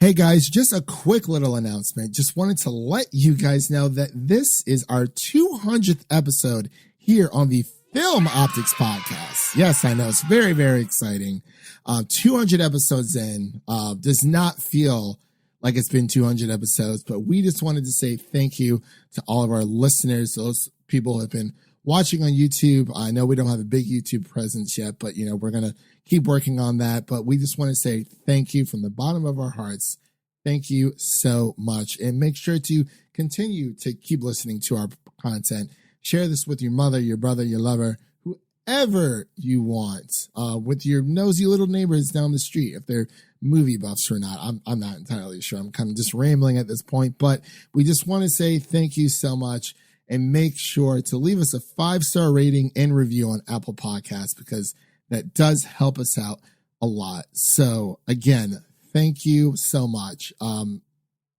Hey guys, just a quick little announcement. Just wanted to let you guys know that this is our 200th episode here on the Film Optix podcast. Yes, I know it's very, very exciting. 200 episodes in, does not feel like it's been 200 episodes, but we just wanted to say thank you to all of our listeners, those people who have been watching on YouTube. I know we don't have a big YouTube presence yet, but we're going to keep working on that. But we just want to say thank you from the bottom of our hearts. Thank you so much. And make sure to continue to keep listening to our content. Share this with your mother, your brother, your lover, whoever you want, with your nosy little neighbors down the street, if they're movie buffs or not. I'm not entirely sure. I'm kind of just rambling at this point, but we just want to say thank you so much. And make sure to leave us a 5-star rating and review on Apple Podcasts, because that does help us out a lot. So again, thank you so much.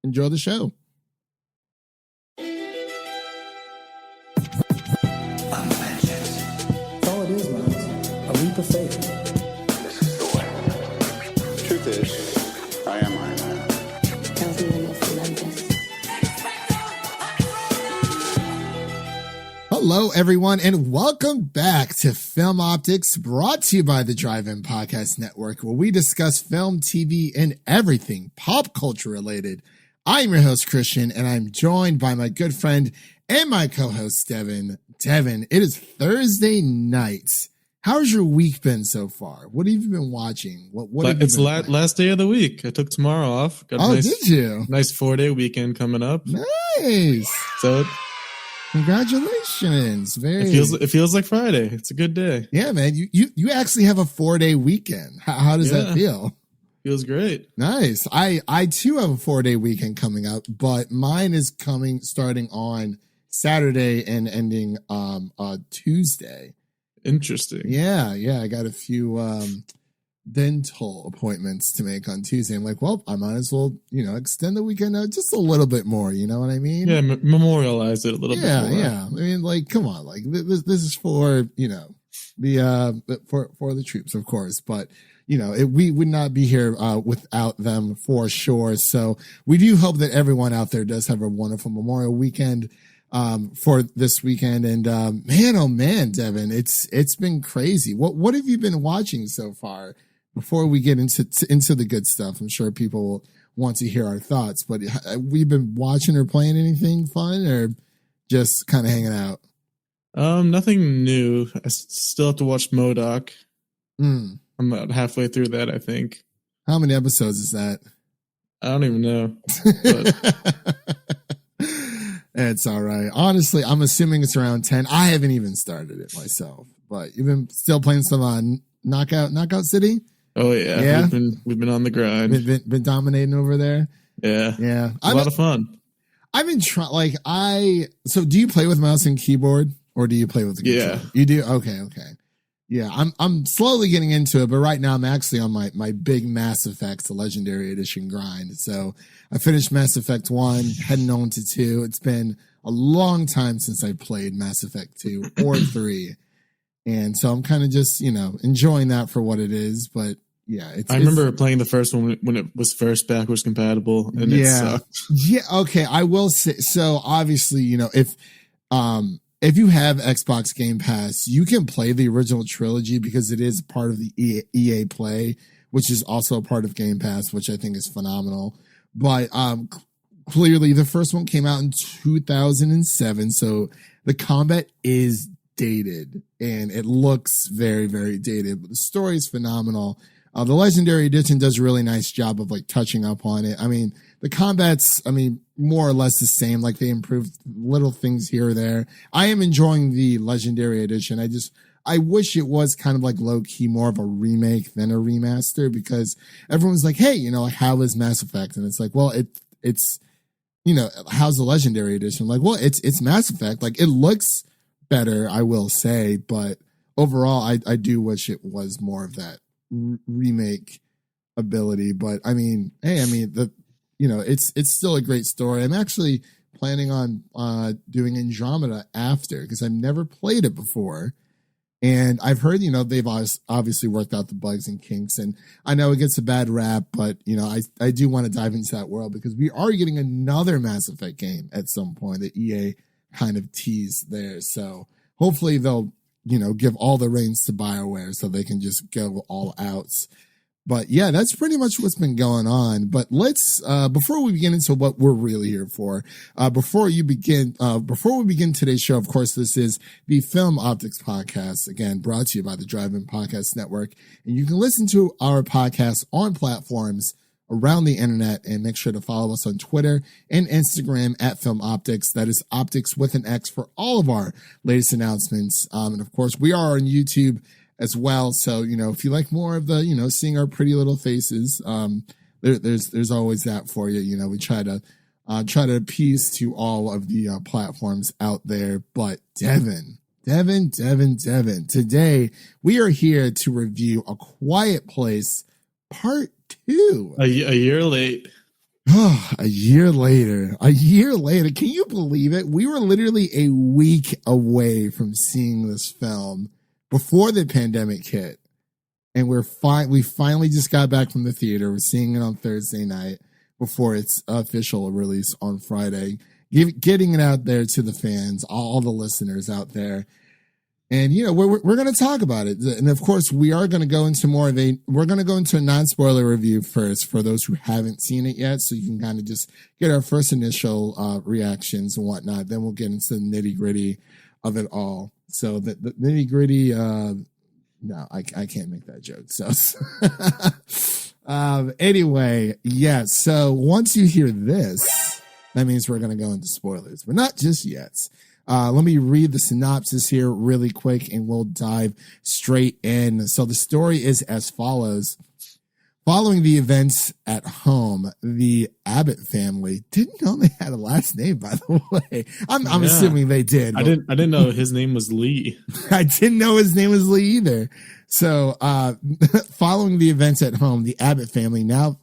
Enjoy the show. That's all it is, Miles. A leap of faith. This is the way. Truth is, I am Iron Man. Tells me when it's Memphis. Hello, everyone, and welcome back to Film Optix, brought to you by the Drive-In Podcast Network, where we discuss film, TV, and everything pop culture related. I'm your host, Christian, and I'm joined by my good friend and my co-host, Devin. Devin, it is Thursday night. How's your week been so far? What have you been watching? What have you it's been last day of the week. I took tomorrow off. Got a did you? Nice 4-day weekend coming up. Nice. So congratulations. it feels like Friday. It's a good day. Yeah, man. You actually have a 4-day weekend. How does that feel? Feels great. Nice. I too have a 4-day weekend coming up, but mine is starting on Saturday and ending Tuesday. Interesting. Yeah. I got a few dental appointments to make on Tuesday. I'm like, well, I might as well, extend the weekend out just a little bit more. You know what I mean? Yeah, memorialize it a little bit more. Yeah. I mean, like, come on, like this is for for the troops, of course, but we would not be here without them for sure. So we do hope that everyone out there does have a wonderful Memorial weekend for this weekend. And man, oh man, Devin, it's been crazy. What have you been watching so far? Before we get into the good stuff, I'm sure people will want to hear our thoughts. But we've been watching or playing anything fun, or just kind of hanging out? Nothing new. I still have to watch MODOK. I'm about halfway through that, I think. How many episodes is that? I don't even know. But It's all right. Honestly, I'm assuming it's around 10. I haven't even started it myself. But you've been still playing some on Knockout City? Oh yeah. We've been on the grind. Been dominating over there. Yeah. A lot of fun. I've been trying. So do you play with mouse and keyboard, or do you play with the controller? Yeah. You do. Okay. Yeah, I'm slowly getting into it, but right now I'm actually on my big Mass Effect, the Legendary Edition grind. So I finished Mass Effect 1, heading on to 2. It's been a long time since I played Mass Effect 2 or 3. And so I'm kind of just, enjoying that for what it is. But yeah, I remember playing the first one when it was first backwards compatible, and it sucked. Yeah, okay. I will say, so obviously, if you have Xbox Game Pass, you can play the original trilogy because it is part of the EA Play, which is also a part of Game Pass, which I think is phenomenal. But clearly, the first one came out in 2007, so the combat is dated and it looks very, very dated. But the story is phenomenal. The Legendary Edition does a really nice job of touching up on it. I mean, the combat's, more or less the same. Like, they improved little things here or there. I am enjoying the Legendary Edition. I wish it was kind of low key, more of a remake than a remaster, because everyone's like, hey, how is Mass Effect? And it's like, well, it's how's the Legendary Edition? Like, well, it's Mass Effect. Like, it looks better, I will say, but overall, I do wish it was more of that remake ability. But it's still a great story. I'm actually planning on doing Andromeda after, because I've never played it before, And I've heard, they've obviously worked out the bugs and kinks. And I know it gets a bad rap, but, I do want to dive into that world because we are getting another Mass Effect game at some point that EA kind of teased there. So hopefully they'll, give all the reins to BioWare so they can just go all out. But yeah, that's pretty much what's been going on. But let's, before we begin into what we're really here for, before we begin today's show, of course, this is the Film Optix podcast, again, brought to you by the Drive-In Podcast Network. And you can listen to our podcast on platforms around the internet, and make sure to follow us on Twitter and Instagram at Film Optix. That is Optix with an X for all of our latest announcements. And of course, we are on YouTube as well. So, if you like more of the, seeing our pretty little faces, there's always that for you. We try to appease to all of the platforms out there. But Devin, today we are here to review A Quiet Place Part 2. A year late. A year later. Can you believe it? We were literally a week away from seeing this film before the pandemic hit, and we finally just got back from the theater. We're seeing it on Thursday night before its official release on Friday, getting it out there to the fans, all the listeners out there. And, we're going to talk about it. And of course, we are going to go into we're going to go into a non-spoiler review first for those who haven't seen it yet. So you can kind of just get our first initial reactions and whatnot. Then we'll get into the nitty gritty of it all. So the nitty gritty, no, I can't make that joke. So, anyway, yeah. So once you hear this, that means we're going to go into spoilers, but not just yet. Let me read the synopsis here really quick and we'll dive straight in. So the story is as follows. Following the events at home, the Abbott family didn't know they had a last name, by the way. I'm assuming they did. I didn't know his name was Lee. I didn't know his name was Lee either. So, following the events at home, the Abbott family now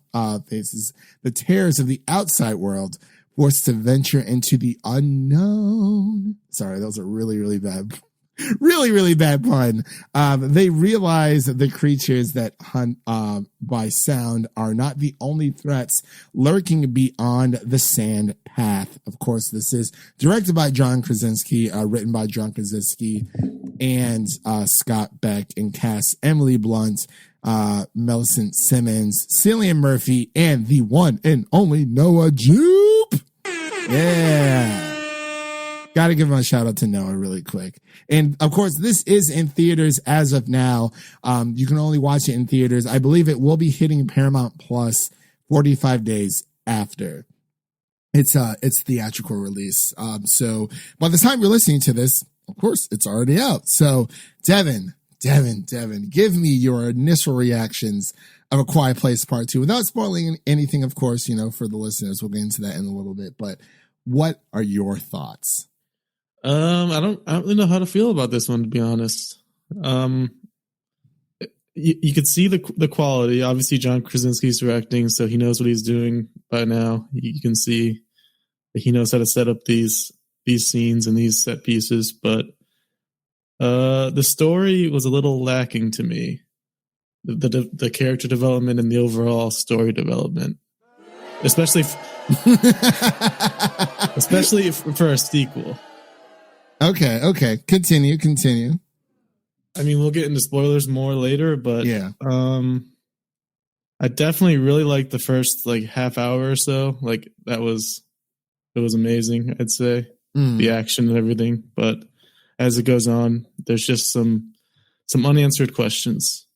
faces the terrors of the outside world, forced to venture into the unknown. Sorry, that was a really, really bad pun. They realize that the creatures that hunt by sound are not the only threats lurking beyond the sand path. Of course, this is directed by John Krasinski, written by John Krasinski and Scott Beck, and cast Emily Blunt, Millicent, Simmonds, Cillian Murphy, and the one and only Noah Jupe. Yeah. Got to give him a shout out to Noah really quick. And of course, this is in theaters as of now. You can only watch it in theaters. I believe it will be hitting Paramount Plus 45 days after its theatrical release. So by the time you're listening to this, of course, it's already out. So Devin, give me your initial reactions of A Quiet Place Part 2 without spoiling anything, of course, for the listeners. We'll get into that in a little bit, but what are your thoughts? I don't really know how to feel about this one, to be honest. You could see the quality. Obviously, John Krasinski's directing, so he knows what he's doing by now. You can see that he knows how to set up these scenes and these set pieces, but the story was a little lacking to me. The character development and the overall story development, especially for a sequel. Okay. Continue. I mean, we'll get into spoilers more later, but yeah. I definitely really liked the first half hour or so. It was amazing, I'd say. The action and everything. But as it goes on, there's just some unanswered questions.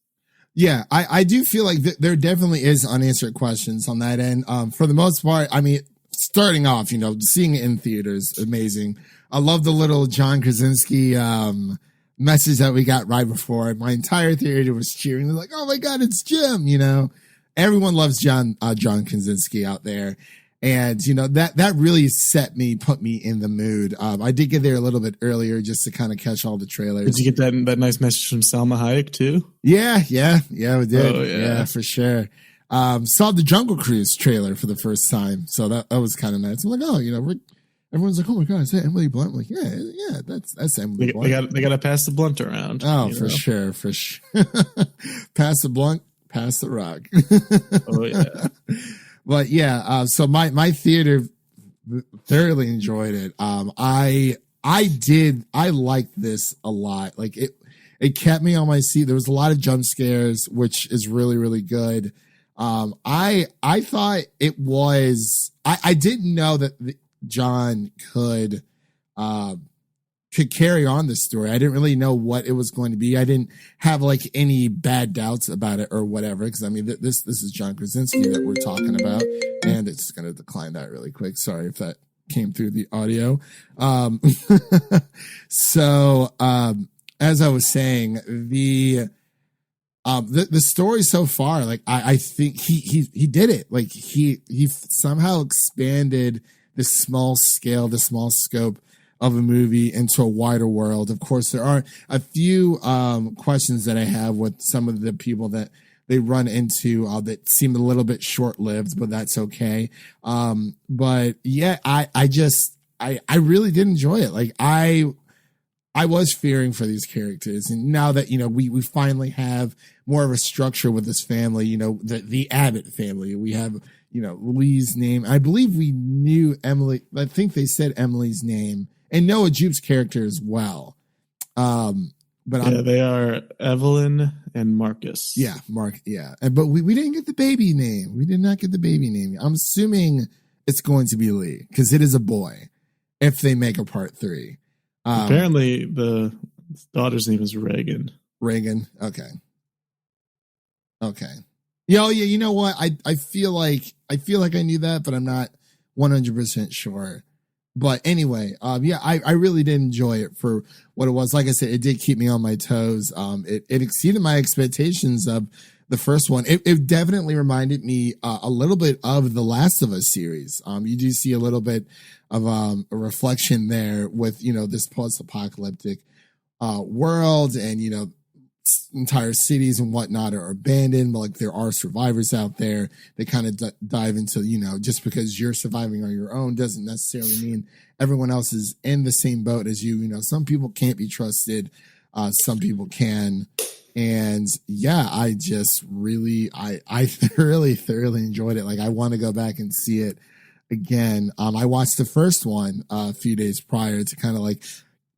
Yeah, I do feel like there definitely is unanswered questions on that end. For the most part, I mean, starting off, seeing it in theaters, amazing. I love the little John Krasinski message that we got right before. My entire theater was cheering. They're like, "Oh my God, it's Jim!" Everyone loves John Krasinski out there, and that really put me in the mood. I did get there a little bit earlier just to kind of catch all the trailers. Did you get that nice message from Salma Hayek too? Yeah, we did. Oh, yeah, for sure. Saw the Jungle Cruise trailer for the first time, so that was kind of nice. I'm like, everyone's like, "Oh my god, is that Emily Blunt?" I'm like, yeah, that's Emily Blunt. They got to pass the blunt around. Oh, for sure. Pass the blunt, pass the rock. Oh yeah. But yeah, so my theater thoroughly enjoyed it. I liked this a lot. Like it kept me on my seat. There was a lot of jump scares, which is really, really good. I thought it was, I didn't know that John could carry on the story. I didn't really know what it was going to be. I didn't have like any bad doubts about it or whatever. Cause I mean, this is John Krasinski that we're talking about, and it's going to decline that really quick. Sorry if that came through the audio. As I was saying, the story so far, like I think he did it. Like he somehow expanded the small scope of a movie into a wider world. Of course, there are a few questions that I have with some of the people that they run into that seem a little bit short-lived, but that's okay. But yeah, I really did enjoy it. Like I was fearing for these characters, and now that we finally have more of a structure with this family, the Abbott family. We have Lee's name. I believe we knew Emily. I think they said Emily's name, and Noah Jupe's character as well. They are Evelyn and Marcus. Yeah, Mark. Yeah, but we didn't get the baby name. We did not get the baby name. I'm assuming it's going to be Lee because it is a boy. If they make a part 3. Apparently, the daughter's name is Reagan. Reagan. Okay. Yeah. You know what? I feel like I knew that, but I'm not 100% sure. But anyway, I really did enjoy it for what it was. Like I said, it did keep me on my toes. It exceeded my expectations of the first one. It definitely reminded me a little bit of the Last of Us series. You do see a little bit of a reflection there with, this post-apocalyptic world, and, entire cities and whatnot are abandoned, but like there are survivors out there. They kind of dive into, just because you're surviving on your own doesn't necessarily mean everyone else is in the same boat as you. Some people can't be trusted. Some people can. And yeah, I just really, I thoroughly enjoyed it. Like I want to go back and see it again. I watched the first one a few days prior to kind of like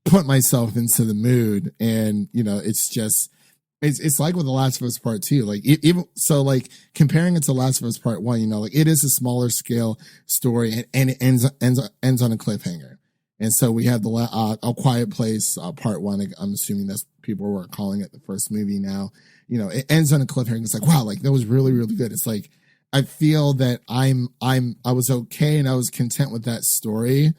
put myself into the mood. And, it's just, it's like with The Last of Us Part 2, like even so, like comparing it to Last of Us Part 1, like it is a smaller scale story, and it ends on a cliffhanger. And so we have the A Quiet Place Part 1. I'm assuming that's people were calling it the first movie now. It ends on a cliffhanger. It's like, wow, like that was really, really good. It's like I feel that I was okay and I was content with that story.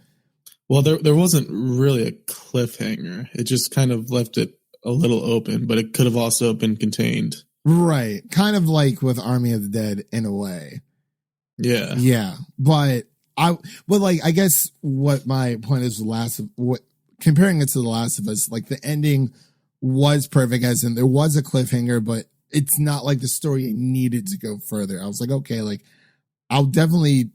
Well, there wasn't really a cliffhanger. It just kind of left it a little open, but it could have also been contained. Right. Kind of like with Army of the Dead in a way. Yeah. Yeah. But I guess what my point is comparing it to The Last of Us, like the ending was perfect, as in there was a cliffhanger, but it's not like the story needed to go further. I was like, okay, like I would definitely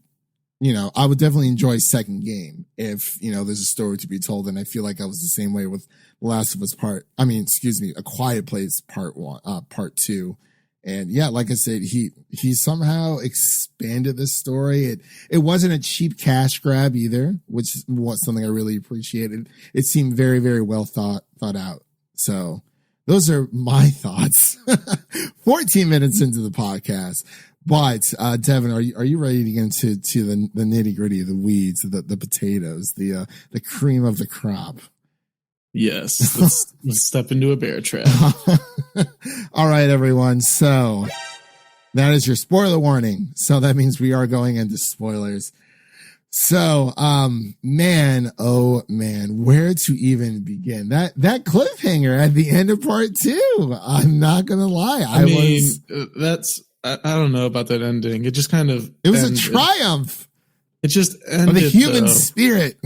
enjoy second game if, there's a story to be told. And I feel like I was the same way with Last of Us A Quiet Place Part 2. And yeah, like I said, he somehow expanded the story. It wasn't a cheap cash grab either, which was something I really appreciated. It seemed very, very well thought out. So those are my thoughts. 14 minutes into the podcast. But Devin, are you ready to get into the nitty gritty, the weeds, the potatoes, the cream of the crop? Yes, let's step into a bear trap. All right, everyone. So that is your spoiler warning. So that means we are going into spoilers. So, man, oh man, where to even begin? That cliffhanger at the end of part 2. I'm not gonna lie. I don't know about that ending. It just kind of it was a triumph. It just ended of the human spirit.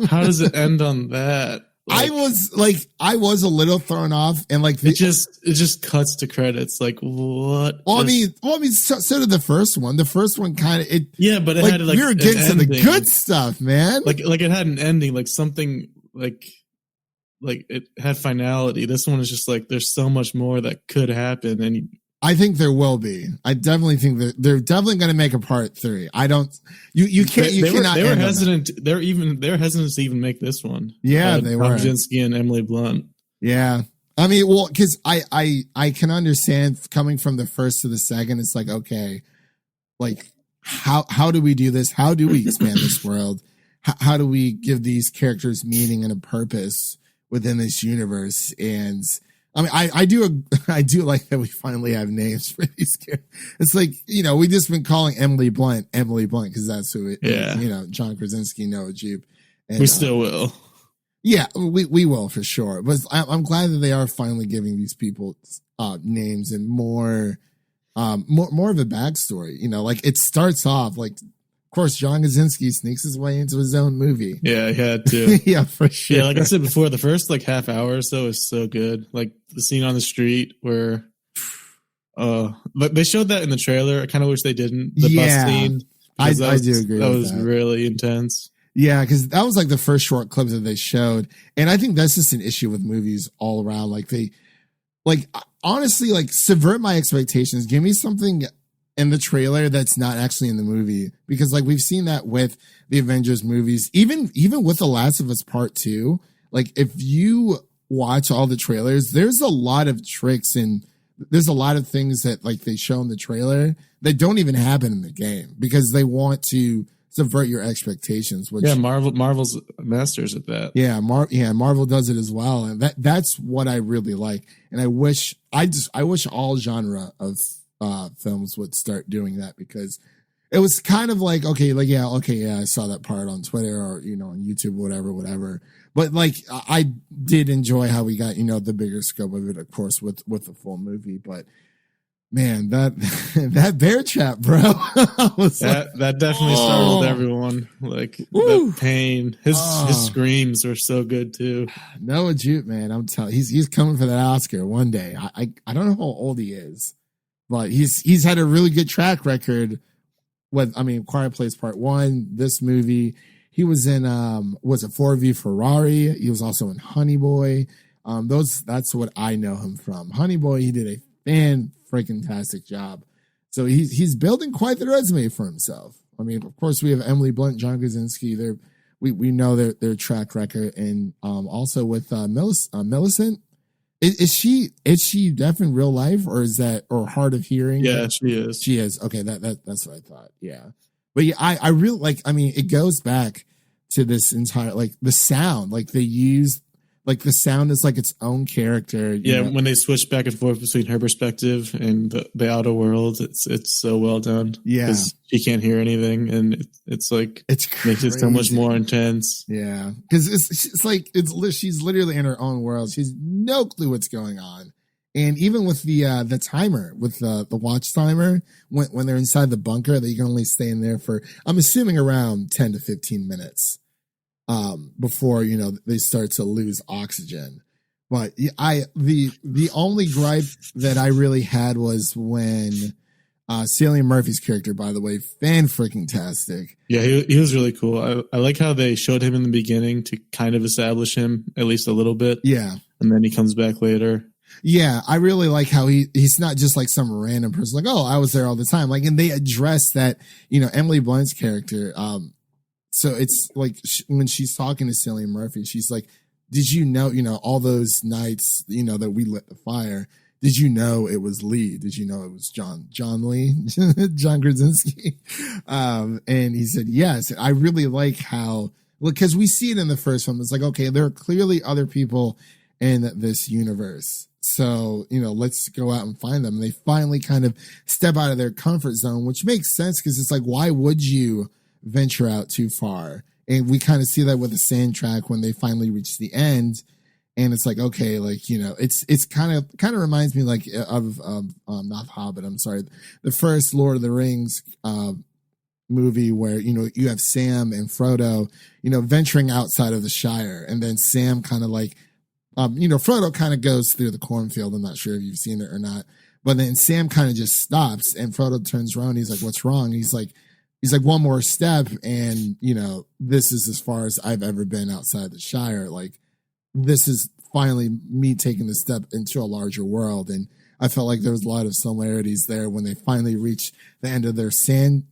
How does it end on that? I was a little thrown off, and like it just cuts to credits. Like what? Well, I mean, so did the first one. The first one kind of but it had like we were getting to the good stuff, man. Like it had an ending, like something like it had finality. This one is just like there's so much more that could happen, and I think there will be. I definitely think that they're definitely going to make a part 3. I don't. You can't. They were hesitant. They're hesitant to even make this one. Yeah, they were. Krasinski and Emily Blunt. Yeah, I mean, well, because I can understand coming from the first to the second. It's like, okay, like how do we do this? How do we expand this world? How do we give these characters meaning and a purpose within this universe? And I mean, I do like that we finally have names for these characters. It's like, we just been calling Emily Blunt because that's who it is. John Krasinski, Noah Jupe. And, we still will. Yeah, we will for sure. But I'm glad that they are finally giving these people names and more of a backstory. Like it starts off like, of course, John Krasinski sneaks his way into his own movie. Yeah, he had to. Yeah, for sure. Yeah, like I said before, the first like half hour or so is so good. Like the scene on the street where, but they showed that in the trailer. I kind of wish they didn't. The bus scene. I do agree. That was really intense. Yeah, because that was like the first short clip that they showed, and I think that's just an issue with movies all around. Like they, honestly, subvert my expectations. Give me something in the trailer that's not actually in the movie, because like we've seen that with the Avengers movies, even with The Last of Us Part 2. Like if you watch all the trailers, there's a lot of tricks and there's a lot of things that like they show in the trailer that don't even happen in the game because they want to subvert your expectations. Which, Marvel's masters at that. Yeah, Marvel does it as well, and that's what I really like. And I wish all genre of films would start doing that, because it was kind of like, I saw that part on Twitter or on YouTube, whatever. But like I did enjoy how we got the bigger scope of it, of course, with the full movie. But man, that bear trap, bro, that definitely startled everyone. Like the pain, his screams were so good too. Noah Jupe, man, I'm telling, he's coming for that Oscar one day. I don't know how old he is, but he's had a really good track record with, Quiet Place Part 1, this movie. He was in was it 4v Ferrari? He was also in Honey Boy. That's what I know him from. Honey Boy, he did a fan-freaking-tastic job. So he's building quite the resume for himself. Of course, we have Emily Blunt, John Krasinski. We know their track record, and also with Millicent. Is she deaf in real life, or is that, or hard of hearing? Yeah, she is. She is. Okay, that's what I thought. Yeah. But yeah, I really like, it goes back to this entire, like the sound, like they use, like the sound is like its own character. Yeah. When they switch back and forth between her perspective and the outer world, it's so well done. Yeah. She can't hear anything, and it's like, it's crazy. Makes it so much more intense. Yeah. Cause it's like, she's literally in her own world. She's no clue what's going on. And even with the timer, with the watch timer, when they're inside the bunker, that you can only stay in there for, I'm assuming, around 10 to 15 minutes before they start to lose oxygen. But the only gripe that I really had was when Cillian Murphy's character, by the way, fan-freaking-tastic. Yeah, he was really cool. I like how they showed him in the beginning to kind of establish him at least a little bit. Yeah, and then he comes back later. Yeah, I really like how he's not just like some random person, like, oh, I was there all the time. Like, and they address that, Emily Blunt's character. So it's like when she's talking to Cillian Murphy, she's like, did you know, all those nights, that we lit the fire, did you know it was Lee? Did you know it was John Lee, John Krasinski? And he said, yes. I really like how, because we see it in the first film. It's like, okay, there are clearly other people in this universe. So, let's go out and find them. And they finally kind of step out of their comfort zone, which makes sense, because it's like, why would you venture out too far? And we kind of see that with the sand track when they finally reach the end. And it's like, okay, like, it's kind of reminds me like of not Hobbit, I'm sorry, the first Lord of the Rings movie where, you know, you have Sam and Frodo, you know, venturing outside of the Shire. And then Sam kind of like, you know, Frodo kind of goes through the cornfield. I'm not sure if you've seen it or not. But then Sam kind of just stops and Frodo turns around. He's like, what's wrong? He's like, one more step. And, you know, this is as far as I've ever been outside the Shire. Like, this is finally me taking the step into a larger world. And I felt like there was a lot of similarities there when they finally reached the end of their sand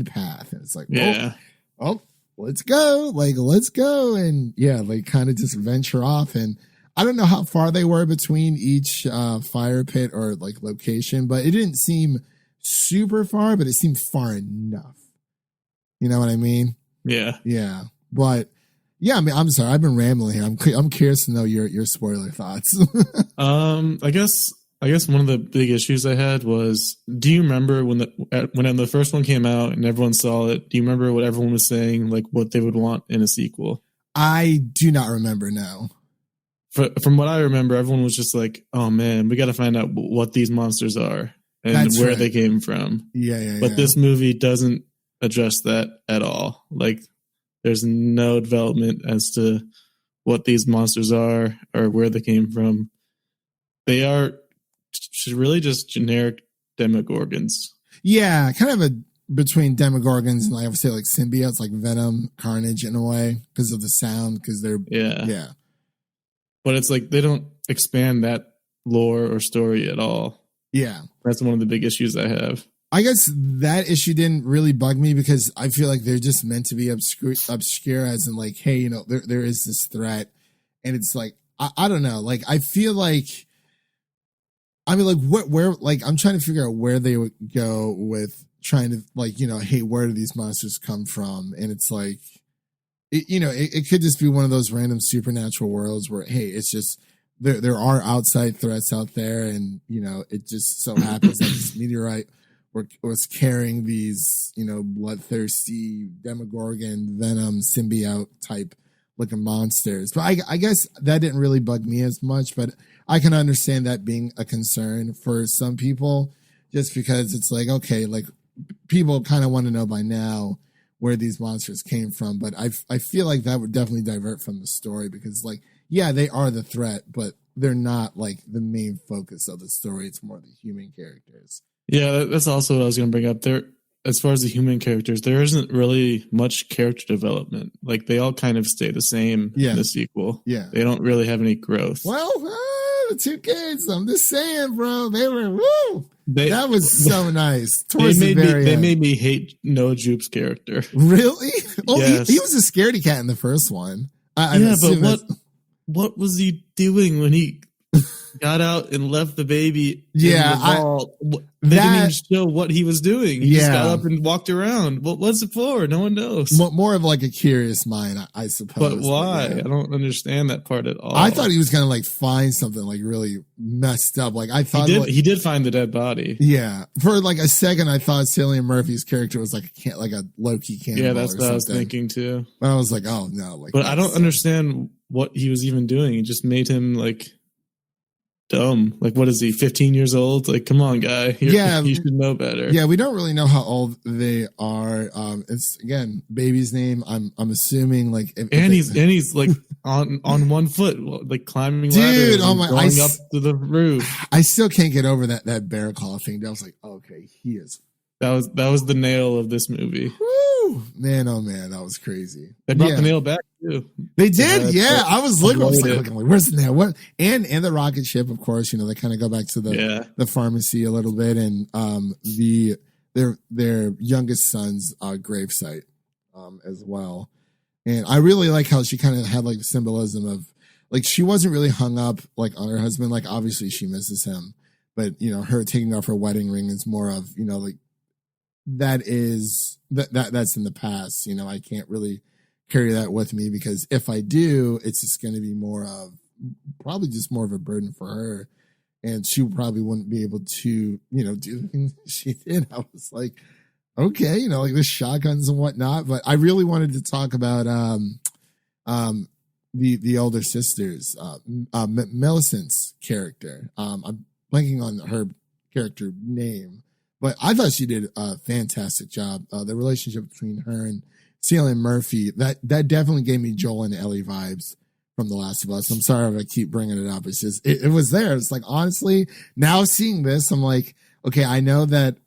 path. And it's like, yeah, oh, let's go. Like, let's go. And yeah, like kind of just venture off. And I don't know how far they were between each fire pit or like location, but it didn't seem super far, but it seemed far enough. You know what I mean? Yeah. Yeah. But yeah, I mean, I'm sorry, I've been rambling here. I'm curious to know your spoiler thoughts. I guess one of the big issues I had was, do you remember when the first one came out and everyone saw it? Do you remember what everyone was saying, like what they would want in a sequel? I do not remember. No. From what I remember, everyone was just like, "Oh man, we got to find out what these monsters are and That's where right. they came from." Yeah. But this movie doesn't address that at all. Like, there's no development as to what these monsters are or where they came from. They are really just generic Demogorgons. Yeah, kind of between Demogorgons and I would say like symbiotes, like Venom, Carnage in a way because of the sound. Because they're yeah. But it's like they don't expand that lore or story at all. Yeah, that's one of the big issues I have. I guess that issue didn't really bug me because I feel like they're just meant to be obscure as in like, hey, you know, there is this threat. And it's like, I don't know. Like, I feel like, I mean, like, where, like, I'm trying to figure out where they would go with trying to, like, you know, hey, where do these monsters come from? And it's like, it could just be one of those random supernatural worlds where, hey, it's just, there are outside threats out there. And, you know, it just so happens that this meteorite was carrying these, you know, bloodthirsty Demogorgon, Venom, symbiote type looking monsters. But I guess that didn't really bug me as much, but I can understand that being a concern for some people just because it's like, okay, like people kind of want to know by now where these monsters came from. But I feel like that would definitely divert from the story because like, yeah, they are the threat, but they're not like the main focus of the story. It's more the human characters. Yeah, that's also what I was going to bring up there. As far as the human characters, there isn't really much character development. Like they all kind of stay the same in the sequel. Yeah. They don't really have any growth. Well, the two kids, I'm just saying, bro, they were, woo! That was so nice. They made me hate Noah Jupe's character. Really? Oh, yes. he was a scaredy cat in the first one. But what was he doing when he got out and left the baby in the vault? They didn't even show what he was doing. He just got up and walked around. What was it for? No one knows. More of like a curious mind, I suppose. But why? I don't understand that part at all. I thought he was going to like find something like really messed up. Like I thought he did find the dead body. Yeah. For like a second, I thought Cillian Murphy's character was like a low-key cannibal. Yeah, that's what I was thinking too. But I was like, oh no. Like, but I don't understand what he was even doing. It just made him like dumb. Like, what is he, 15 years old? Like, come on, guy. You should know better. Yeah, we don't really know how old they are. It's again baby's name. I'm assuming like he's like on one foot, like climbing ladders, going up to the roof. I still can't get over that bear claw thing. I was like, okay, he is. That was the nail of this movie. Woo! Man, oh man, that was crazy. They brought the nail back too. They did, yeah. I was looking. I was like, where's the nail? What? And the rocket ship, of course. You know, they kind of go back to the pharmacy a little bit, and their youngest son's gravesite as well. And I really like how she kind of had like the symbolism of like she wasn't really hung up like on her husband. Like obviously she misses him, but you know her taking off her wedding ring is more of you know like. That's in the past. You know, I can't really carry that with me because if I do, it's just going to be probably just more of a burden for her. And she probably wouldn't be able to, you know, do the things she did. I was like, okay, you know, like the shotguns and whatnot. But I really wanted to talk about, the older sisters, Millicent's character. I'm blanking on her character name. But I thought she did a fantastic job. The relationship between her and Cillian Murphy, that definitely gave me Joel and Ellie vibes from The Last of Us. I'm sorry if I keep bringing it up. It's just, it was there. It's like, honestly, now seeing this, I'm like, okay, I know that,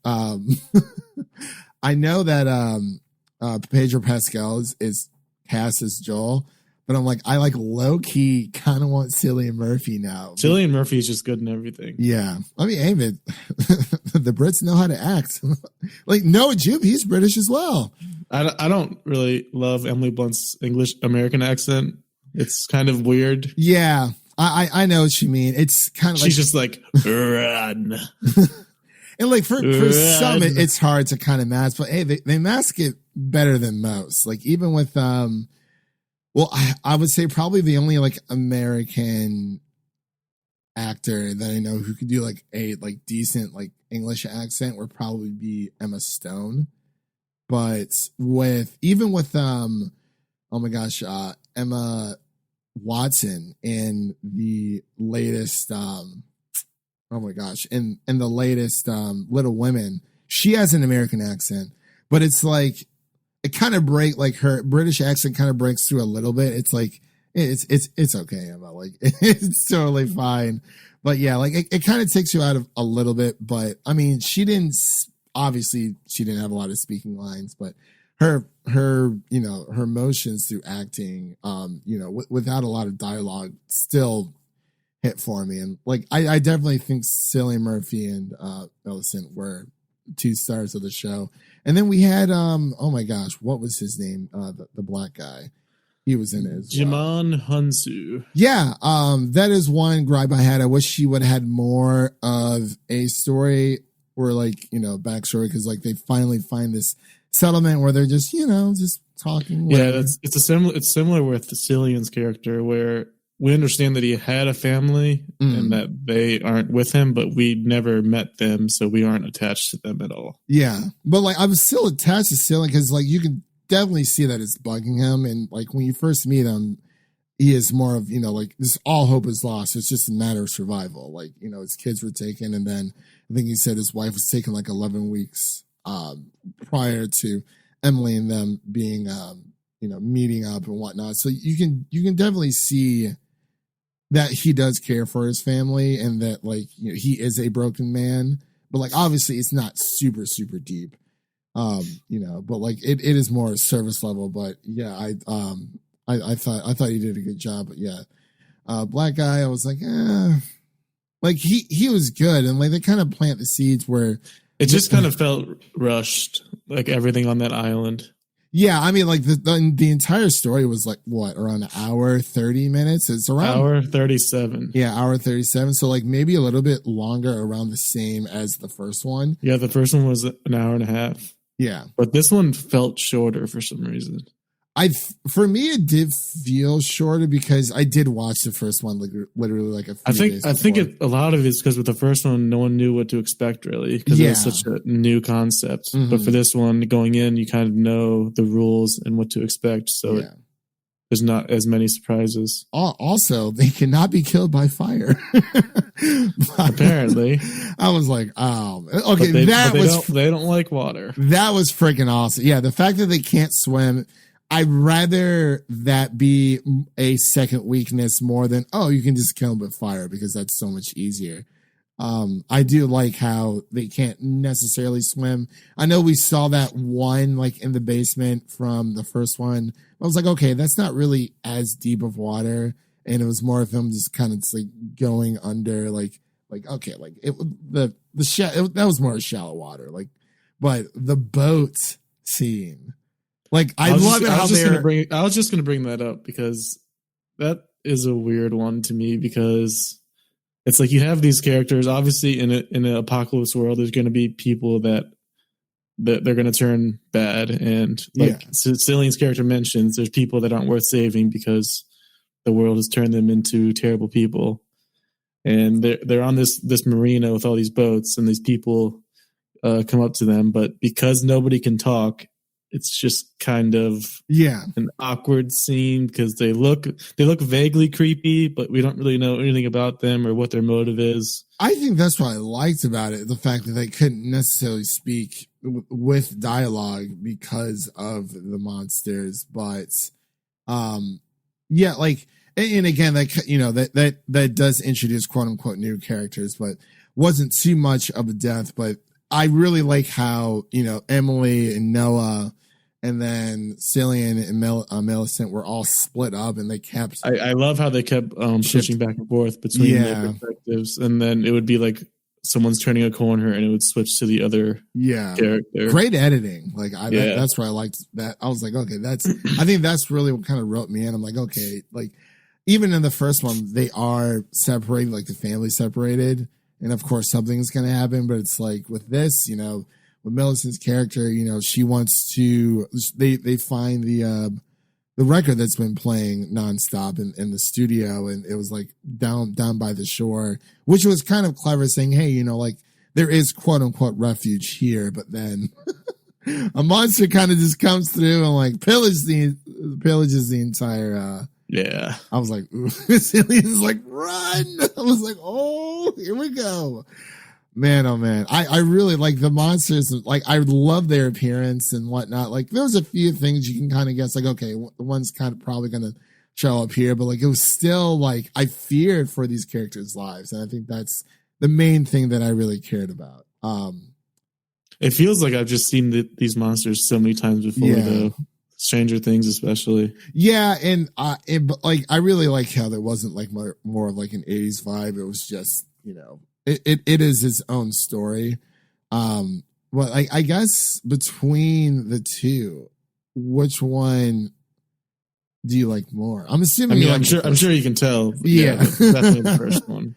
Pedro Pascal is cast as Joel, but I'm like, I like low key kind of want Cillian Murphy now. Cillian Murphy is just good in everything. Yeah. I mean, David, the Brits know how to act. Like Noah Jupe, he's British as well. I don't really love Emily Blunt's English American accent. It's kind of weird. Yeah. I know what you mean. It's kind of like, she's just like, run. and like for some, it's hard to kind of mask, but hey, they mask it better than most. Like even with, well, I would say probably the only like American actor that I know who could do like a like decent like English accent would probably be Emma Stone. But with oh my gosh, Emma Watson in the latest oh my gosh, in the latest Little Women, she has an American accent, but it's like it kind of like her British accent kind of breaks through a little bit. It's like it's okay, Emma. Like it's totally fine. But yeah, like it kind of takes you out of a little bit. But I mean, she didn't have a lot of speaking lines, but her her motions through acting, without a lot of dialogue, still hit for me. And like I definitely think Cillian Murphy and Millicent were 2 stars of the show. And then we had oh my gosh, what was his name? The black guy. He was in it as well. Jimon Hunsu. Yeah, that is one gripe I had. I wish she would have had more of a story or like, backstory, because like they finally find this settlement where they're just, just talking. Yeah, it's similar with Cillian's character, where we understand that he had a family and that they aren't with him, but we never met them, so we aren't attached to them at all. Yeah, but like I was still attached to Cillian because like you can definitely see that it's bugging him, and like when you first meet him, he is more of like this, all hope is lost. It's just a matter of survival. Like his kids were taken, and then I think he said his wife was taken like 11 weeks prior to Emily and them being meeting up and whatnot. So you can definitely see that he does care for his family, and that like he is a broken man, but like obviously it's not super super deep. But like it is more service level. But yeah, I thought he did a good job. But yeah, black guy, I was like, like he was good, and like they kind of plant the seeds where it just kind of felt rushed, like everything on that island. Yeah, I mean, like the entire story was like what, around an hour 30 minutes. It's around hour 37. Yeah, hour 37. So like maybe a little bit longer, around the same as the first one. Yeah, the first one was an hour and a half. Yeah, but this one felt shorter for some reason. For me, it did feel shorter because I did watch the first one like literally like a few days before. I think a lot of it's because with the first one, no one knew what to expect really, because it was such a new concept. Mm-hmm. But for this one, going in, you kind of know the rules and what to expect. So there's not as many surprises. Also, they cannot be killed by fire. Apparently. I was like, oh, okay. They don't like water. That was freaking awesome. Yeah, the fact that they can't swim, I'd rather that be a second weakness more than, you can just kill them with fire, because that's so much easier. I do like how they can't necessarily swim. I know we saw that one like in the basement from the first one. I was like, okay, that's not really as deep of water, and it was more of them just kind of like going under, like okay, like that was more shallow water, like, but the boat scene. Like I love it how I was just going to bring that up because that is a weird one to me, because it's like you have these characters, obviously in an apocalypse world, there's going to be people that they're going to turn bad, and like Cillian's character mentions, there's people that aren't worth saving because the world has turned them into terrible people, and they're on this marina with all these boats, and these people come up to them, but because nobody can talk, it's just kind of Yeah. an awkward scene because they look vaguely creepy, but we don't really know anything about them or what their motive is. I think that's what I liked about it, the fact that they couldn't necessarily speak with dialogue because of the monsters, but yeah, like, and again, like, you know, that does introduce quote unquote new characters, but wasn't too much of a death. But I really like how, you know, Emily and Noah and then Cillian and Millicent were all split up, and they kept. I love how they kept switching back and forth between their perspectives, and then it would be like someone's turning a corner, and it would switch to the other character. Great editing, like that's why I liked that. I was like, okay, I think that's really what kind of wrote me in. I'm like, okay, like even in the first one, they are separated, like the family separated, and of course something's gonna happen. But it's like with this, you know. With Millicent's character, you know, she wants to. They find the record that's been playing nonstop in the studio, and it was like down by the shore, which was kind of clever, saying, "Hey, you know, like there is quote unquote refuge here," but then a monster kind of just comes through and like pillages the entire. Yeah, I was like, ooh. Cillian's like, run! I was like, oh, here we go. Man, oh man. I really like the monsters. Like, I love their appearance and whatnot. Like, there's a few things you can kind of guess, like, okay, the one's kind of probably going to show up here, but like, it was still like, I feared for these characters' lives. And I think that's the main thing that I really cared about. It feels like I've just seen these monsters so many times before, though. Stranger Things, especially. Yeah. And but like, I really like how there wasn't like more of like an 80s vibe. It was just, you know, It is its own story. Well, I guess between the two, which one do you like more? I'm assuming. I mean, I'm sure you can tell. Yeah, definitely the first one.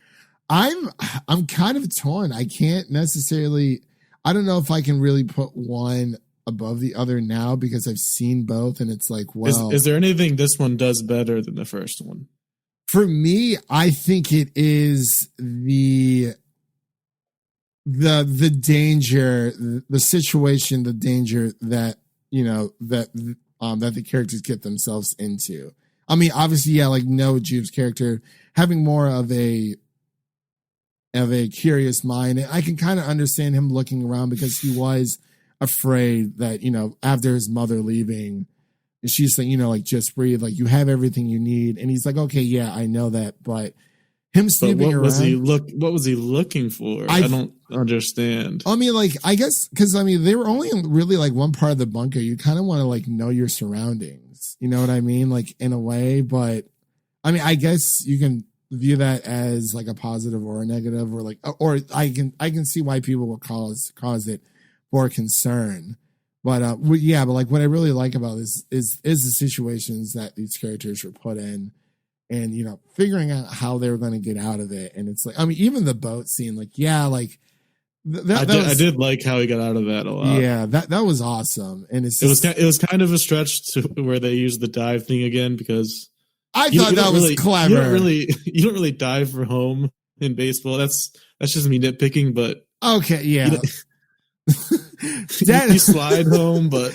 I'm kind of torn. I can't necessarily. I don't know if I can really put one above the other now because I've seen both, and it's like, well, is there anything this one does better than the first one? For me, I think it is the danger, the situation, the danger that, you know, that the characters get themselves into. I mean, obviously, yeah, like Noah Jupe's character having more of a curious mind. And I can kind of understand him looking around because he was afraid that, you know, after his mother leaving, and she's saying, you know, like, just breathe, like, you have everything you need. And he's like, okay, yeah, I know that. But him snooping around. What was he looking for? I don't understand. I mean, like, I guess, because, I mean, they were only in really, like, one part of the bunker. You kind of want to, like, know your surroundings. You know what I mean? Like, in a way. But, I mean, I guess you can view that as, like, a positive or a negative. Or, like, or I can see why people will cause it for concern. But but like what I really like about this is the situations that these characters were put in, and you know, figuring out how they were going to get out of it. And it's like, I mean, even the boat scene, like, yeah, like I did like how he got out of that a lot. Yeah, that was awesome. And it was kind of a stretch to where they used the dive thing again, because I thought that was clever. You don't really dive for home in baseball. That's just me nitpicking, but okay, yeah. You slide home, but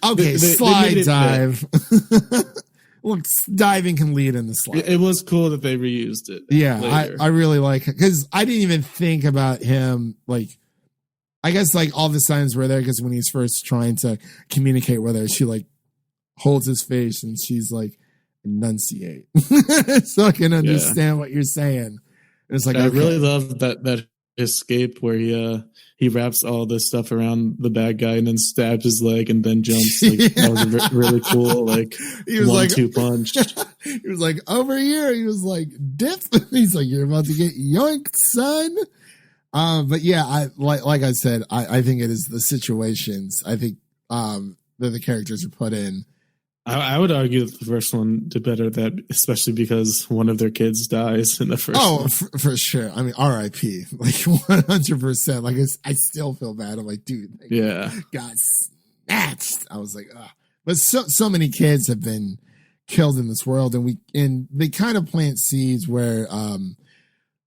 okay, slide dive. Look, diving can lead in the slide. It was cool that they reused it. Yeah, I really like it because I didn't even think about him. Like, I guess like all the signs were there because when he's first trying to communicate with her, she like holds his face and she's like, enunciate, so I can understand what you're saying. And it's like, I really love that escape where he wraps all this stuff around the bad guy and then stabs his leg and then jumps. Like, that was really cool. Like, he was 1-2 punch. He was like, over here. He was like, dip. He's like, you're about to get yoinked, son. But yeah, like I said, I think it is the situations. I think that the characters are put in. I would argue that the first one did better at that, especially because one of their kids dies in the first one. Oh, for sure. I mean, R.I.P. Like 100%. Like, I still feel bad. I'm like, dude, got snatched. I was like, ugh. But so many kids have been killed in this world, and they kind of plant seeds where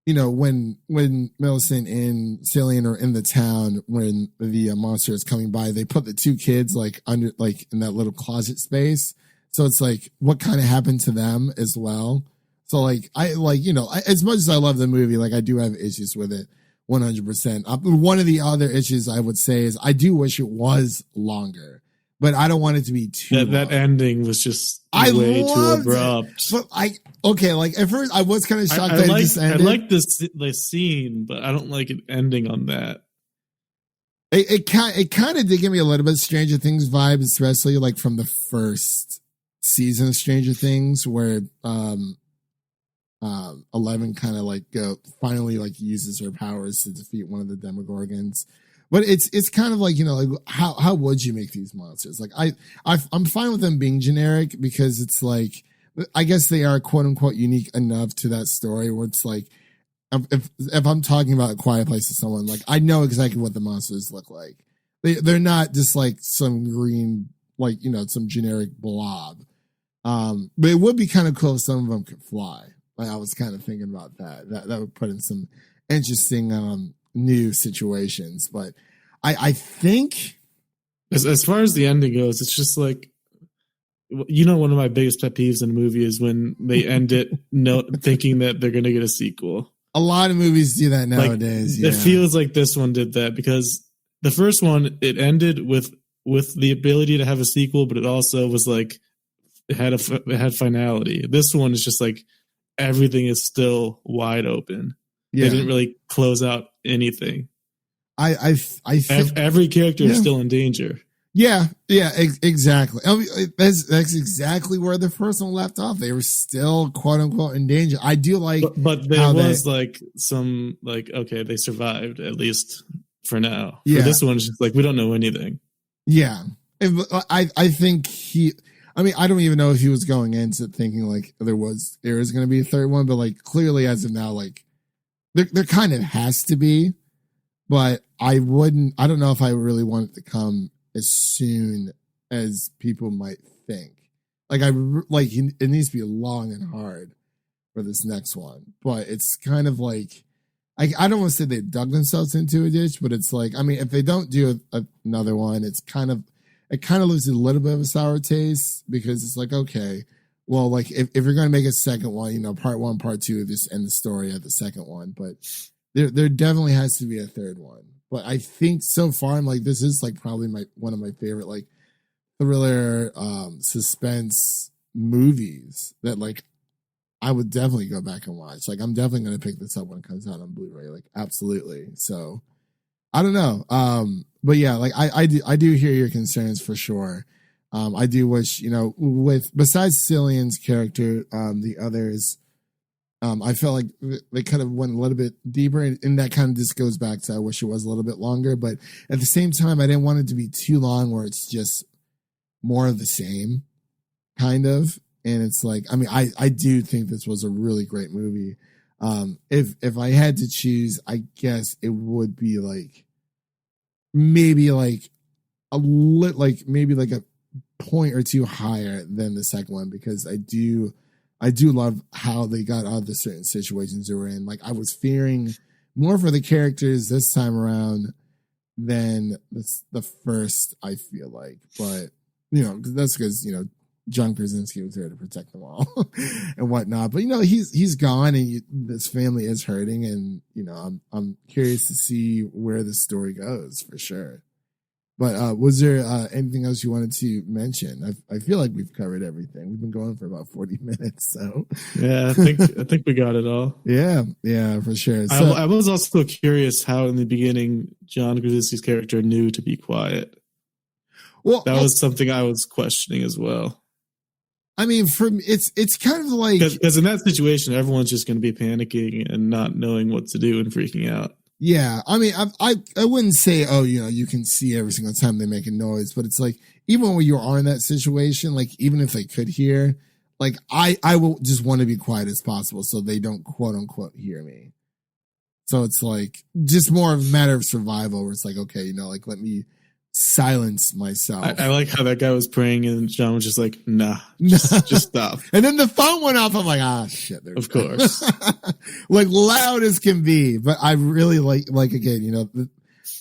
you know, when Millicent and Cillian are in the town, when the monster is coming by, they put the two kids like under, like in that little closet space. So it's like, what kind of happened to them as well? So like, I like, you know, as much as I love the movie, like I do have issues with it 100%. One of the other issues I would say is I do wish it was longer, but I don't want it to be too long. That ending was just way too abrupt. But like at first I was kind of shocked that it just ended. I like the scene, but I don't like it ending on that. It kind of did give me a little bit of Stranger Things vibe, especially like from the first season of Stranger Things, where 11 kind of like finally like uses her powers to defeat one of the Demogorgons. But it's kind of like, you know, like how would you make these monsters? Like I'm fine with them being generic because it's like, I guess they are quote unquote unique enough to that story where it's like, if I'm talking about A Quiet Place to someone, like I know exactly what the monsters look like. They're not just like some green, like, you know, some generic blob. But it would be kind of cool if some of them could fly. Like I was kind of thinking about that. That would put in some interesting new situations. But I think as far as the ending goes, it's just like, you know, one of my biggest pet peeves in a movie is when they end it thinking that they're going to get a sequel. A lot of movies do that nowadays. Like, it feels like this one did that because the first one, it ended with the ability to have a sequel, but it also was like it had finality. This one is just like everything is still wide open. Yeah. They didn't really close out anything. I think every character is still in danger. Yeah, exactly. I mean, that's exactly where the first one left off. They were still quote unquote in danger. I do like, but there was like some like, okay, they survived at least for now. Yeah. For this one, it's just like we don't know anything. Yeah, I think I mean, I don't even know if he was going into thinking like there is going to be a third one, but like clearly as of now, like there kind of has to be. But I don't know if I really want it to come as soon as people might think. Like it needs to be long and hard for this next one. But it's kind of like, I don't want to say they dug themselves into a ditch, but it's like, I mean, if they don't do another one, it kind of loses a little bit of a sour taste because it's like, okay, well, like if you're going to make a second one, you know, part 1, part 2, just end the story at the second one. But there definitely has to be a third one. But I think so far, I'm like, this is like probably one of my favorite like thriller suspense movies that like I would definitely go back and watch. Like I'm definitely going to pick this up when it comes out on Blu-ray. Like absolutely. So I don't know. But yeah, like I do hear your concerns for sure. I do wish, you know, besides Cillian's character, the others. I felt like they kind of went a little bit deeper, and that kind of just goes back to I wish it was a little bit longer. But at the same time, I didn't want it to be too long where it's just more of the same, kind of. And it's like, I mean, I do think this was a really great movie. If I had to choose, I guess it would be like maybe like maybe like a point or two higher than the second one because I do love how they got out of the certain situations they were in. Like I was fearing more for the characters this time around than the first, I feel like. But, you know, that's because, you know, John Krasinski was there to protect them all and whatnot. But, you know, he's gone and this family is hurting. And, you know, I'm curious to see where the story goes for sure. But was there anything else you wanted to mention? I feel like we've covered everything. We've been going for about 40 minutes, so yeah, I think we got it all. Yeah, for sure. So, I was also curious how in the beginning John Krasinski's character knew to be quiet. Well, that was something I was questioning as well. I mean, it's kind of like because in that situation, everyone's just going to be panicking and not knowing what to do and freaking out. Yeah, I mean, I wouldn't say, oh, you know, you can see every single time they make a noise, but it's like, even when you are in that situation, like, even if they could hear, like, I will just want to be quiet as possible so they don't quote unquote hear me. So it's like, just more of a matter of survival where it's like, okay, you know, like, let me silence myself. I like how that guy was praying and John was just like, nah, just stop. And then the phone went off. I'm like, shit. Of course. Like loud as can be. But I really like again, you know,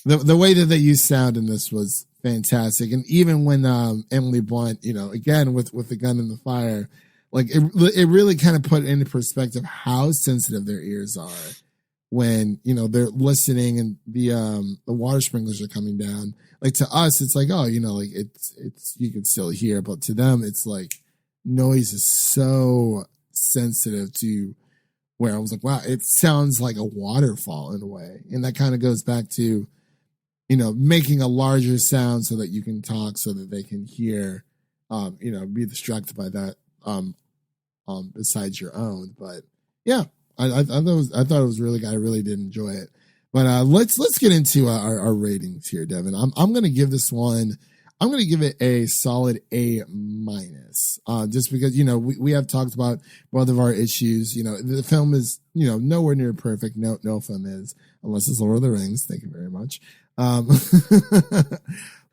the way that they used sound in this was fantastic. And even when Emily Blunt, you know, again with the gun in the fire, like it really kind of put into perspective how sensitive their ears are when, you know, they're listening and the water sprinklers are coming down. Like to us, it's like, oh, you know, like it's you can still hear, but to them, it's like noise is so sensitive to where I was like, wow, it sounds like a waterfall in a way. And that kind of goes back to, you know, making a larger sound so that you can talk so that they can hear, you know, be distracted by that besides your own. But yeah, I thought it was really good. I really did enjoy it. But let's get into our ratings here, Devin. I'm going to give this one. I'm going to give it a solid A-, just because, you know, we have talked about both of our issues. You know, the film is, you know, nowhere near perfect. No film is, unless it's Lord of the Rings. Thank you very much.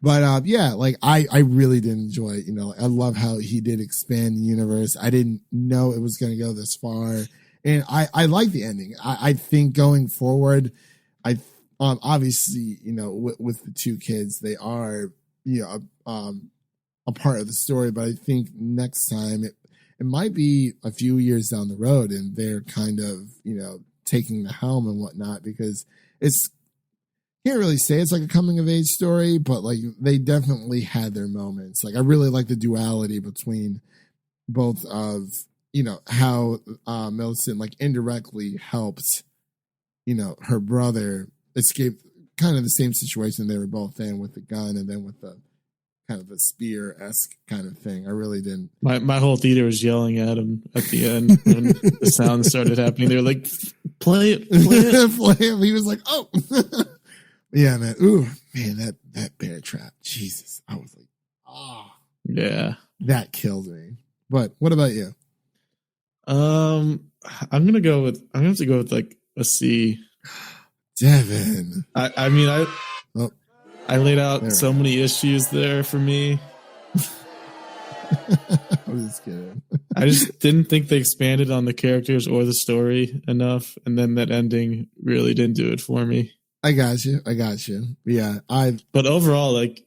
But yeah, like I really did enjoy it. You know, I love how he did expand the universe. I didn't know it was going to go this far, and I like the ending. I think going forward, obviously, you know, with the two kids, they are, you know, a part of the story, but I think next time it might be a few years down the road and they're kind of, you know, taking the helm and whatnot, because it's, can't really say it's like a coming of age story, but like they definitely had their moments. Like I really like the duality between both of, you know, how Millicent like indirectly helped, you know, her brother escape kind of the same situation they were both in with the gun, and then with the kind of the spear-esque kind of thing. I really didn't. My whole theater was yelling at him at the end when the sound started happening. They were like, play it. Play it. He was like, oh. Yeah, man. Ooh, man, that bear trap. Jesus. I was like, yeah. That killed me. But what about you? I'm gonna have to go with like a C. Devin. I mean, I laid out so many issues there for me. I'm just kidding. I just didn't think they expanded on the characters or the story enough, and then that ending really didn't do it for me. I got you. Yeah, But overall, like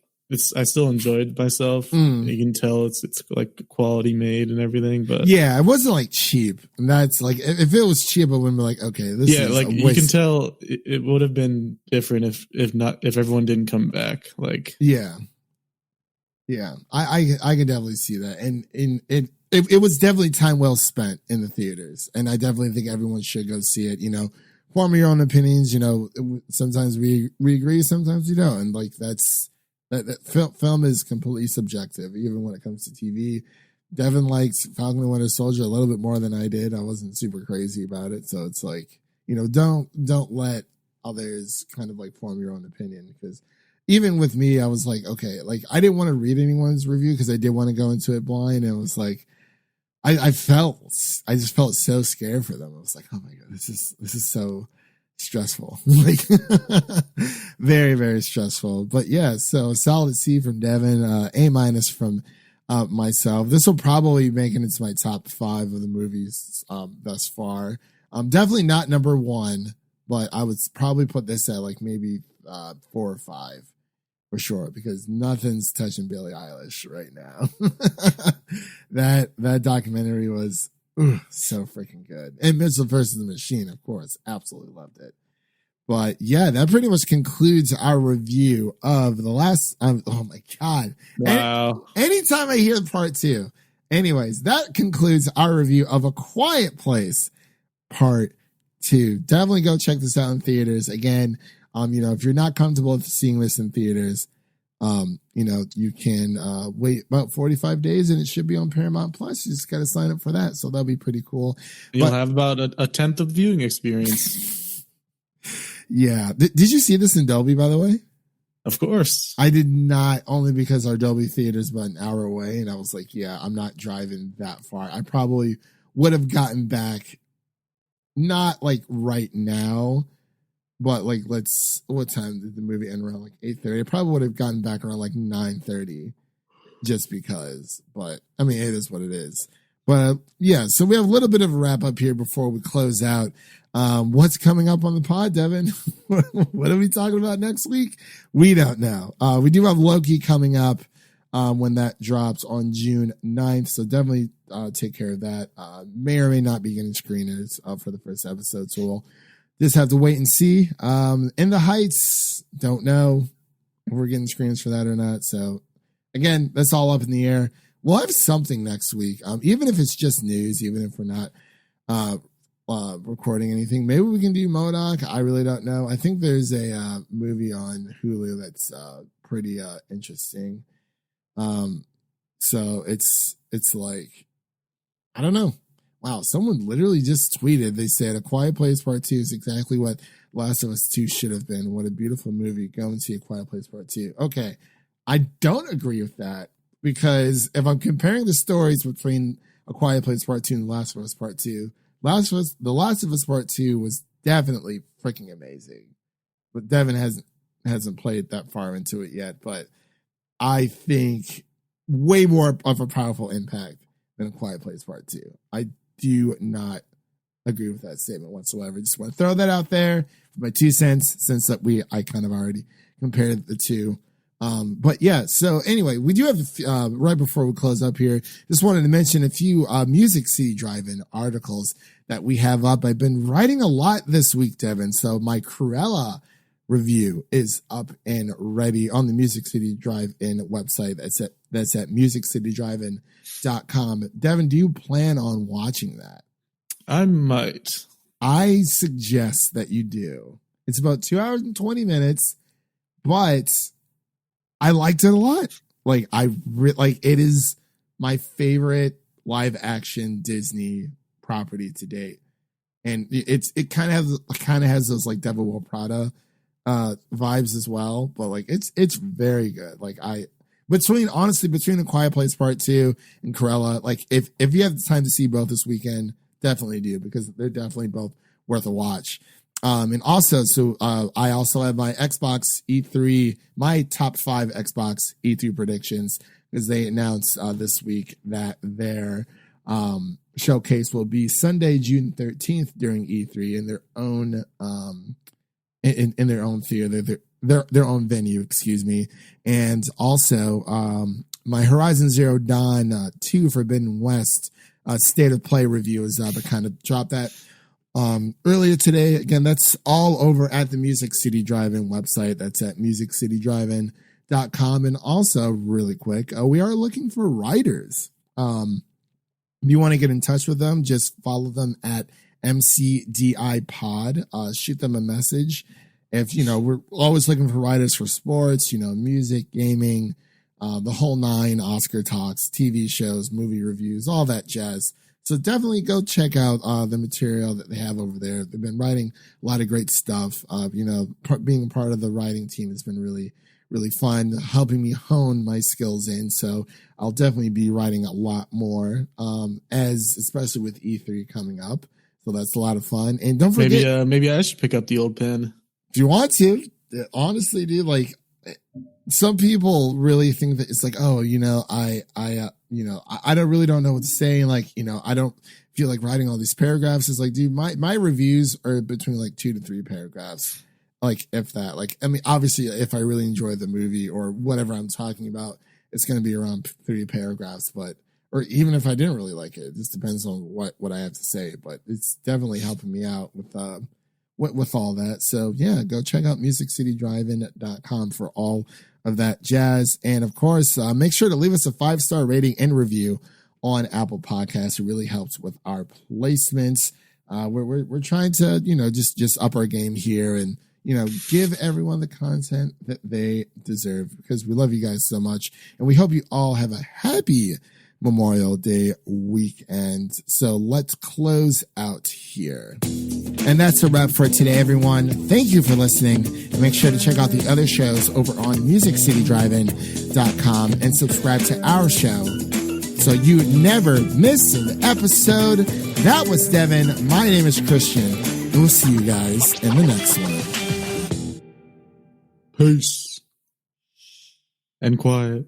I still enjoyed myself. You can tell it's like quality made and everything. But yeah, it wasn't like cheap. And that's like if it was cheap, I wouldn't be like, okay, this is like a waste. You can tell it would have been different if everyone didn't come back. Like yeah, I can definitely see that, and it was definitely time well spent in the theaters, and I definitely think everyone should go see it. You know, form your own opinions. You know, sometimes we agree, sometimes we don't, and like that film is completely subjective, even when it comes to TV. Devin liked Falcon and Winter Soldier a little bit more than I did. I wasn't super crazy about it, so it's like, you know, don't let others kind of like form your own opinion, because even with me, I was like, okay, like I didn't want to read anyone's review because I did want to go into it blind, and it was like I just felt so scared for them. I was like, oh my god, this is so stressful. Like very, very stressful. But yeah, so solid C from Devin, A- from myself. This will probably make it into my top 5 of the movies thus far. Definitely not number 1, but I would probably put this at like maybe 4 or 5 for sure, because nothing's touching Billie Eilish right now. That documentary was so freaking good. And Mitchell vs. the Machine, of course, absolutely loved it. But yeah, that pretty much concludes our review of the last. Oh my god! Wow! Anytime I hear part 2, anyways, that concludes our review of A Quiet Place Part 2. Definitely go check this out in theaters. Again, you know, if you're not comfortable with seeing this in theaters, you know, you can wait about 45 days and it should be on Paramount Plus. You just got to sign up for that. So that'll be pretty cool. You'll have about a tenth of the viewing experience. Yeah. Did you see this in Dolby, by the way? Of course. I did not, only because our Dolby Theater is about an hour away. And I was like, yeah, I'm not driving that far. I probably would have gotten back, not like right now, But like, what time did the movie end? Around like 8:30. It probably would have gotten back around like 9:30, just because. But I mean, it is what it is. But yeah, so we have a little bit of a wrap up here before we close out. What's coming up on the pod, Devin? What are we talking about next week? We don't know. We do have Loki coming up when that drops on June 9th. So definitely take care of that. May or may not be getting screeners for the first episode. So we'll just have to wait and see. In the Heights, don't know if we're getting screeners for that or not. So again, that's all up in the air. We'll have something next week, even if it's just news, even if we're not recording anything. Maybe we can do MODOK. I really don't know. I think there's a movie on Hulu that's pretty interesting. So it's like, I don't know. Wow, someone literally just tweeted. They said A Quiet Place Part 2 is exactly what Last of Us 2 should have been. What a beautiful movie. Go and see A Quiet Place Part 2. Okay, I don't agree with that. Because if I'm comparing the stories between A Quiet Place Part 2 and The Last of Us Part 2, The Last of Us Part 2 was definitely freaking amazing. But Devin hasn't played that far into it yet. But I think way more of a powerful impact than A Quiet Place Part 2. I do not agree with that statement whatsoever. Just want to throw that out there for my 2 cents, since that I kind of already compared the two. But yeah, so anyway, we do have, right before we close up here, just wanted to mention a few, Music City Drive-In articles that we have up. I've been writing a lot this week, Devin. So my Cruella review is up and ready on the Music City Drive-In website. That's at musiccitydrivein.com. Devin, do you plan on watching that? I might. I suggest that you do. It's about 2 hours and 20 minutes, but I liked it a lot. Like it is my favorite live action Disney property to date, and it kind of has those like Devil Wears Prada vibes as well. But like it's very good. Like between A Quiet Place Part 2 and Cruella, like if you have the time to see both this weekend, definitely do, because they're definitely both worth a watch. And also, I also have my Xbox E3, my top 5 Xbox E3 predictions, because they announced this week that their showcase will be Sunday, June 13th during E3 in their own in their own theater, their own venue, excuse me. And also, my Horizon Zero Dawn 2 Forbidden West state of play review is up. I kind of dropped that earlier today. Again, that's all over at the Music City Drive-In website. That's at musiccitydrivein.com. And also, really quick, we are looking for writers. If you want to get in touch with them, just follow them at MCDI Pod. Shoot them a message. If, we're always looking for writers for sports, music, gaming, the whole nine, Oscar talks, TV shows, movie reviews, all that jazz. So definitely go check out the material that they have over there. They've been writing a lot of great stuff. Being part of the writing team has been really, really fun, helping me hone my skills in. So I'll definitely be writing a lot more, especially with E3 coming up. So that's a lot of fun. And don't forget, maybe I should pick up the old pen if you want to. Honestly, dude, like some people really think that it's like, oh, I don't know what to say. Like, I don't feel like writing all these paragraphs. It's like, dude, my reviews are between like 2 to 3 paragraphs. Like if that, like, I mean, obviously if I really enjoy the movie or whatever I'm talking about, it's going to be around 3 paragraphs, or even if I didn't really like it, it just depends on what I have to say, but it's definitely helping me out with all that. So yeah, go check out musiccitydrivein.com for all of that jazz. And of course, make sure to leave us a 5-star rating and review on Apple Podcasts. It really helps with our placements. We're trying to, just up our game here and, give everyone the content that they deserve, because we love you guys so much. And we hope you all have a happy Memorial Day weekend. So let's close out here. And that's a wrap for today, everyone. Thank you for listening. And make sure to check out the other shows over on musiccitydrivein.com and subscribe to our show so you never miss an episode. That was Devin. My name is Christian. And we'll see you guys in the next one. Peace. And quiet.